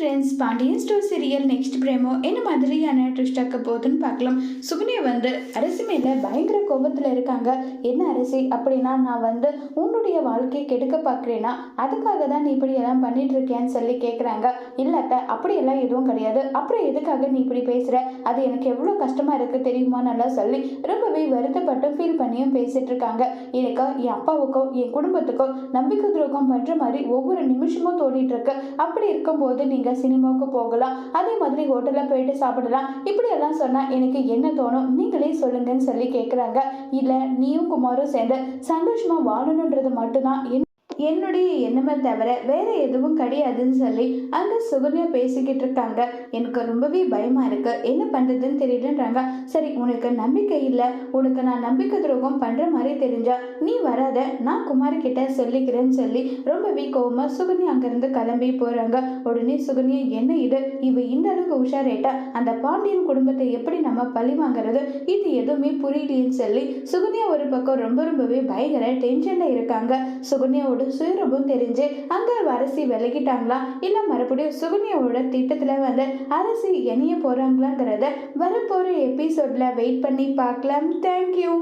Friends, Pandian store serial next promo என்ன மாதிரியான twist ஆக்க போகுதுன்னு பார்க்கலாம். சுகன்யா அரசி மேல பயங்கர கோபத்தில் இருக்காங்க. என்ன அரசி, அப்படின்னா நான் உன்னுடைய வாழ்க்கையை கெடுக்க பார்க்குறேன்னா அதுக்காக தான் நீ இப்படி எல்லாம் பண்ணிட்டு இருக்கேன்னு சொல்லி கேட்குறாங்க. இல்லத்த, அப்படியெல்லாம் எதுவும் கிடையாது. அப்புறம் எதுக்காக நீ இப்படி பேசுற? அது எனக்கு எவ்வளோ கஷ்டமா இருக்கு தெரியுமா நல்லா சொல்லி ரொம்பவே வருத்தப்பட்டு ஃபீல் பண்ணியும் பேசிட்டு இருக்காங்க. எனக்கு என் அப்பாவுக்கோ என் குடும்பத்துக்கோ நம்பிக்கை துரோகம் பண்ற மாதிரி ஒவ்வொரு நிமிஷமும் தோணிட்டு இருக்கு. அப்படி இருக்கும்போது நீங்க சினிமாவுக்கு போகலாம், அதே மாதிரி ஹோட்டல்ல போயிட்டு சாப்பிடலாம், இப்படி எல்லாம் சொன்னா எனக்கு என்ன தோணும் நீங்களே சொல்லுங்கன்னு சொல்லி கேட்குறாங்க. இல்ல, நீயும் குமாரும் சேர்ந்து சந்தோஷமா வாழணுன்றது மட்டும்தான் என்னுடைய எண்ணமே தவிர வேற எதுவும் கிடையாதுன்னு சொல்லி அங்க சுகன்யா பேசிக்கிட்டு இருக்காங்க. எனக்கு ரொம்பவே பயமா இருக்கு, என்ன பண்றதுன்னு தெரியலன்றாங்க. சரி, உனக்கு நம்பிக்கை இல்லை, உனக்கு நான் நம்பிக்கை துரோகம் பண்ற மாதிரி தெரிஞ்சா நீ வராத, நான் குமார் கிட்ட சொல்லிக்கிறேன்னு சொல்லி ரொம்பவே கோவமா சுகன்யா அங்கிருந்து கிளம்பி போறாங்க. உடனே சுகன்யா, என்ன இது, இவ இந்த அளவுக்கு உஷாரேட்டா, அந்த பாண்டியன் குடும்பத்தை எப்படி நம்ம பழி வாங்குறது, இது எதுவுமே புரியலையேன்னு சொல்லி சுகன்யா ஒரு பக்கம் ரொம்பவே பயங்கர டென்ஷன்ல இருக்காங்க. சுகன்யாவோட சுயரூபம் தெரிஞ்சு அங்க அரசி விலகிட்டாங்களா, இல்ல மறுபடியும் சுகன்யாவோட திட்டத்துல அரசி இணைய போறாங்களாங்கிறத வரப்போற எபிசோட்ல வெயிட் பண்ணி பார்க்கலாம். தேங்க்யூ.